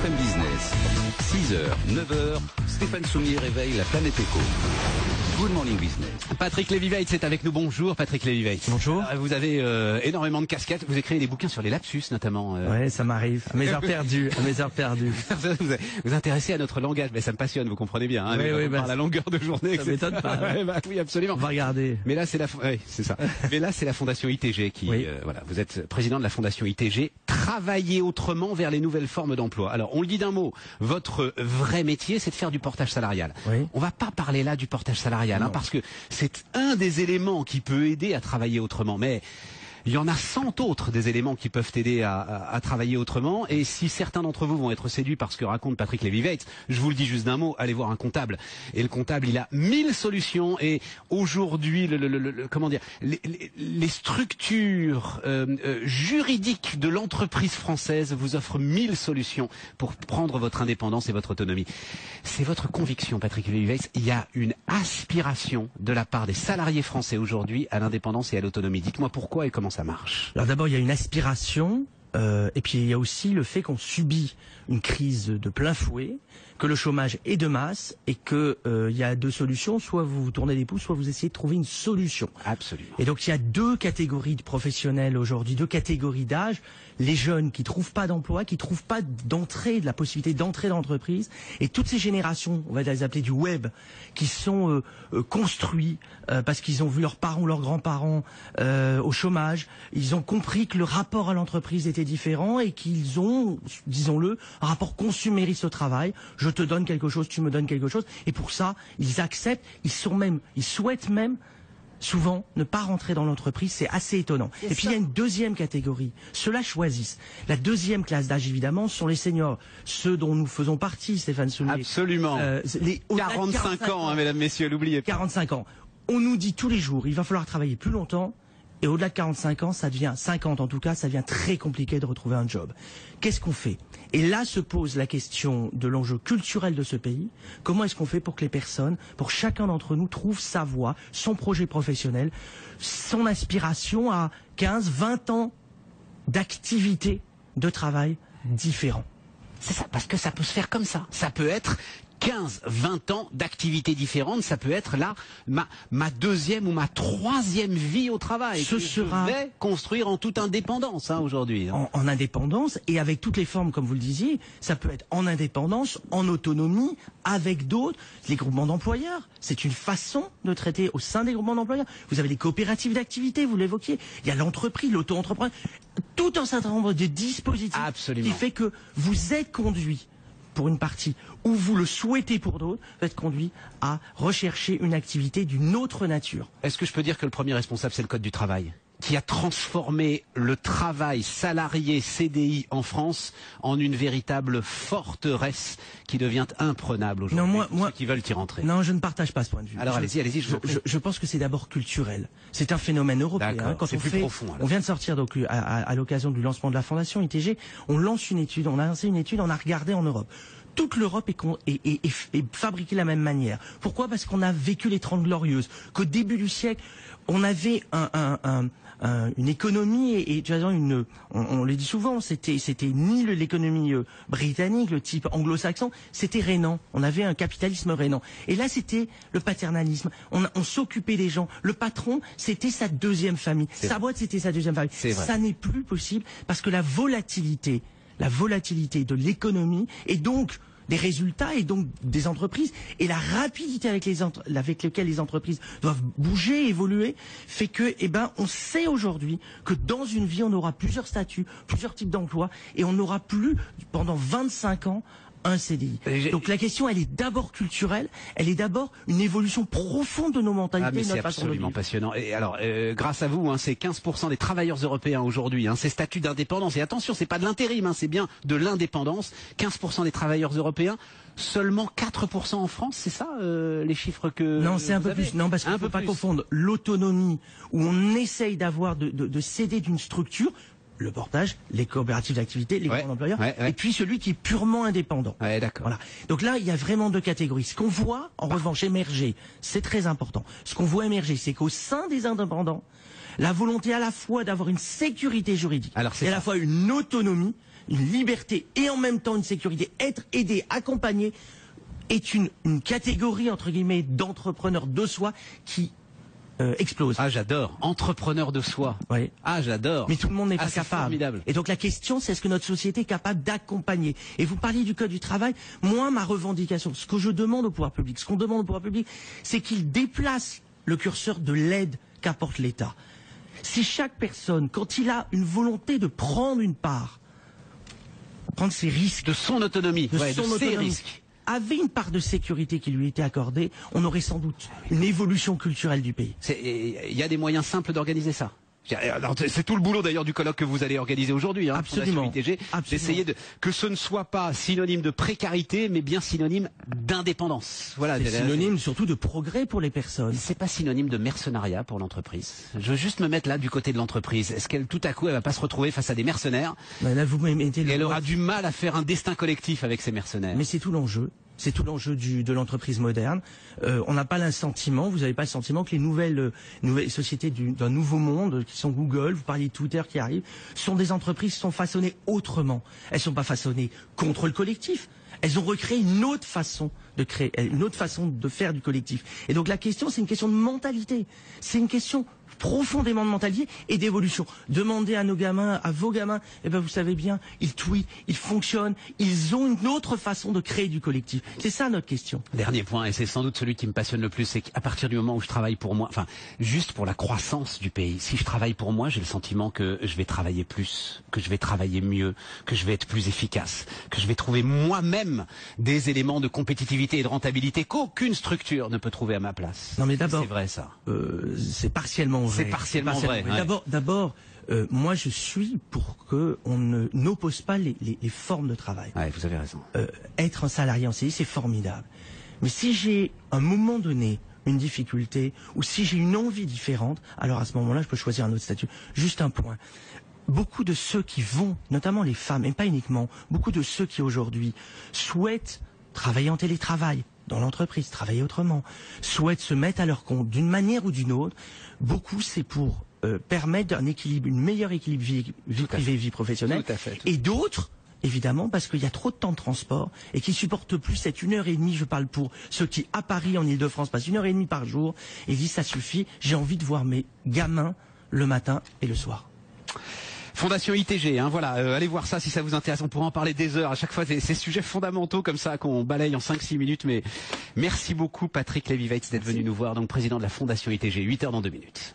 BFM Business. 6h, 9h, Stéphane Soumier réveille la planète éco. Good morning business. Patrick Lévy-Veitz est avec nous. Bonjour Patrick Lévy-Veitz. Bonjour. Vous avez énormément de casquettes. Vous écrivez des bouquins sur les lapsus notamment. Ouais, ça m'arrive. À mes heures perdues. À mes heures perdues. Vous intéressez à notre langage, mais ça me passionne. Vous comprenez bien. Hein, par la longueur de journée. Ça m'étonne pas. Ouais, oui, absolument. On va regarder. Mais là, c'est c'est ça. Mais là, c'est la fondation ITG qui. Oui. Voilà, vous êtes président de la fondation ITG. Travailler autrement vers les nouvelles formes d'emploi. Alors, on le dit d'un mot. Votre vrai métier, c'est de faire du portage salarial. Oui. On va pas parler là du portage salarial, hein, parce que c'est un des éléments qui peut aider à travailler autrement. Mais il y en a 100 autres des éléments qui peuvent aider à travailler autrement. Et si certains d'entre vous vont être séduits par ce que raconte Patrick Lévy-Veitz, je vous le dis juste d'un mot, allez voir un comptable. Et le comptable, il a 1000 solutions. Et aujourd'hui, comment dire, les structures juridiques de l'entreprise française vous offrent 1000 solutions pour prendre votre indépendance et votre autonomie. C'est votre conviction, Patrick Lévy-Veitz. Il y a une aspiration de la part des salariés français aujourd'hui à l'indépendance et à l'autonomie. Dites-moi pourquoi et comment ça marche. Alors d'abord, il y a une aspiration, et puis il y a aussi le fait qu'on subit une crise de plein fouet, que le chômage est de masse, et que il y a deux solutions, soit vous vous tournez les pouces, soit vous essayez de trouver une solution. Absolument. Et donc il y a deux catégories de professionnels aujourd'hui, deux catégories d'âge. Les jeunes qui trouvent pas d'emploi, qui trouvent pas d'entrée, de la possibilité d'entrer dans l'entreprise, et toutes ces générations, on va les appeler du web, qui sont construits parce qu'ils ont vu leurs parents ou leurs grands-parents au chômage. Ils ont compris que le rapport à l'entreprise était différent et qu'ils ont, disons-le, un rapport consumériste au travail. Je te donne quelque chose, tu me donnes quelque chose. Et pour ça, ils acceptent, ils souhaitent même souvent ne pas rentrer dans l'entreprise. C'est assez étonnant. Et puis il y a une deuxième catégorie. Ceux-là choisissent. La deuxième classe d'âge, évidemment, sont les seniors. Ceux dont nous faisons partie, Stéphane Soumier. Absolument. 45 ans, hein, mesdames, messieurs, n'oubliez pas. 45 ans. On nous dit tous les jours, il va falloir travailler plus longtemps. Et au-delà de 45 ans, ça devient 50 en tout cas, ça devient très compliqué de retrouver un job. Qu'est-ce qu'on fait? Et là se pose la question de l'enjeu culturel de ce pays. Comment est-ce qu'on fait pour que les personnes, pour chacun d'entre nous, trouve sa voie, son projet professionnel, son aspiration à 15, 20 ans d'activité, de travail différent? C'est ça, parce que ça peut se faire comme ça. Ça peut être 15, 20 ans d'activités différentes, ça peut être là ma deuxième ou ma troisième vie au travail. Je vais construire en toute indépendance aujourd'hui. En indépendance et avec toutes les formes, comme vous le disiez, ça peut être en indépendance, en autonomie, avec d'autres. Les groupements d'employeurs, c'est une façon de traiter au sein des groupements d'employeurs. Vous avez les coopératives d'activité, vous l'évoquiez. Il y a l'entreprise, l'auto-entrepreneur, tout un certain nombre de dispositifs. Absolument. Qui fait que vous êtes conduit pour une partie, ou vous le souhaitez pour d'autres, vous êtes conduit à rechercher une activité d'une autre nature. Est-ce que je peux dire que le premier responsable, c'est le Code du travail, qui a transformé le travail salarié CDI en France en une véritable forteresse qui devient imprenable aujourd'hui. Non, ceux qui veulent y rentrer. Non, je ne partage pas ce point de vue. Alors allez-y, je pense que c'est d'abord culturel. C'est un phénomène européen. Quand c'est plus profond. On vient de sortir donc à l'occasion du lancement de la fondation ITG, on lance une étude, on a lancé une étude, on a regardé en Europe. Toute l'Europe est fabriquée de la même manière. Pourquoi? Parce qu'on a vécu les 30 Glorieuses, qu'au début du siècle, on avait une économie et tu vois, on le dit souvent, c'était ni l'économie britannique, le type anglo-saxon, c'était rénan. On avait un capitalisme rénan. Et là, c'était le paternalisme. On s'occupait des gens. Le patron, c'était sa deuxième famille. Sa boîte, c'était sa deuxième famille. Ça n'est plus possible parce que la volatilité de l'économie et donc des résultats et donc des entreprises et la rapidité avec laquelle les entreprises doivent bouger, évoluer, fait que, on sait aujourd'hui que dans une vie, on aura plusieurs statuts, plusieurs types d'emplois et on n'aura plus pendant 25 ans un CDI. Donc la question, elle est d'abord culturelle, elle est d'abord une évolution profonde de nos mentalités. C'est absolument passionnant. Et alors, grâce à vous, c'est 15% des travailleurs européens aujourd'hui, ces statuts d'indépendance. Et attention, c'est pas de l'intérim, c'est bien de l'indépendance. 15% des travailleurs européens, seulement 4% en France, c'est ça les chiffres que Non, c'est un peu plus. Non, parce qu'il ne faut pas confondre l'autonomie où on essaye de céder d'une structure. Le portage, les coopératives d'activité, les grands employeurs, et puis celui qui est purement indépendant. Ouais, d'accord. Voilà. Donc là, il y a vraiment deux catégories. Ce qu'on voit, en revanche, émerger, c'est très important. Ce qu'on voit émerger, c'est qu'au sein des indépendants, La volonté à la fois d'avoir une sécurité juridique Alors, et à la fois une autonomie, une liberté et en même temps une sécurité, être aidé, accompagné, est une catégorie, entre guillemets, d'entrepreneurs de soi qui explose. Ah, j'adore. Entrepreneur de soi. Oui. Ah, j'adore. Mais tout le monde n'est pas c'est capable. Formidable. Et donc la question, c'est est-ce que notre société est capable d'accompagner? Et vous parliez du Code du travail. Moi, ma revendication, ce que je demande au pouvoir public, ce qu'on demande au pouvoir public, c'est qu'il déplace le curseur de l'aide qu'apporte l'État. Si chaque personne, quand il a une volonté de prendre une part, prendre ses risques, De son autonomie. de Ouais, son de ses autonomie, risques. avait une part de sécurité qui lui était accordée, on aurait sans doute une évolution culturelle du pays. Il y a des moyens simples d'organiser ça. Alors, c'est tout le boulot d'ailleurs du colloque que vous allez organiser aujourd'hui, hein, Absolument. Fondation ITG, d'essayer que ce ne soit pas synonyme de précarité, mais bien synonyme d'indépendance. Voilà. C'est synonyme surtout de progrès pour les personnes. C'est pas synonyme de mercenariat pour l'entreprise. Je veux juste me mettre là du côté de l'entreprise. Est-ce qu'elle tout à coup elle va pas se retrouver face à des mercenaires Mais là, vous mettez et le elle doigt- aura du mal à faire un destin collectif avec ces mercenaires? Mais c'est tout l'enjeu. C'est tout l'enjeu de l'entreprise moderne. On n'a pas le sentiment, vous n'avez pas le sentiment que les nouvelles sociétés d'un nouveau monde, qui sont Google, vous parliez de Twitter qui arrive, sont des entreprises qui sont façonnées autrement. Elles sont pas façonnées contre le collectif. Elles ont recréé une autre façon de créer, une autre façon de faire du collectif. Et donc la question, c'est une question de mentalité. C'est une question profondément de mentalité et d'évolution. Demandez à nos gamins, à vos gamins, eh ben vous savez bien, ils tweetent, ils fonctionnent, ils ont une autre façon de créer du collectif. C'est ça notre question. Dernier point, et c'est sans doute celui qui me passionne le plus, c'est qu'à partir du moment où je travaille pour moi, enfin, juste pour la croissance du pays, si je travaille pour moi, j'ai le sentiment que je vais travailler plus, que je vais travailler mieux, que je vais être plus efficace, que je vais trouver moi-même des éléments de compétitivité et de rentabilité qu'aucune structure ne peut trouver à ma place. Non mais d'abord, c'est vrai ça. C'est partiellement vrai. C'est partiellement vrai. Ouais. D'abord, moi je suis pour que on n'oppose pas les formes de travail. Ouais, vous avez raison. Être un salarié en CDI, c'est formidable. Mais si j'ai à un moment donné une difficulté ou si j'ai une envie différente, alors à ce moment-là, je peux choisir un autre statut. Juste un point. Beaucoup de ceux qui vont, notamment les femmes, et pas uniquement, beaucoup de ceux qui aujourd'hui souhaitent travailler en télétravail, dans l'entreprise, travailler autrement, souhaitent se mettre à leur compte d'une manière ou d'une autre, beaucoup c'est pour permettre un équilibre, une meilleure équilibre vie privée, vie professionnelle. Tout à fait. Et d'autres, évidemment, parce qu'il y a trop de temps de transport et qui supportent plus cette 1h30, je parle pour ceux qui, à Paris, en Ile-de-France, passent 1h30 par jour, et disent ça suffit, j'ai envie de voir mes gamins le matin et le soir. Fondation ITG, hein, voilà, allez voir ça si ça vous intéresse, on pourra en parler des heures, à chaque fois ces sujets fondamentaux comme ça qu'on balaye en 5-6 minutes, mais merci beaucoup Patrick Lévy-Weitz d'être venu nous voir, donc président de la Fondation ITG, 8h dans 2 minutes.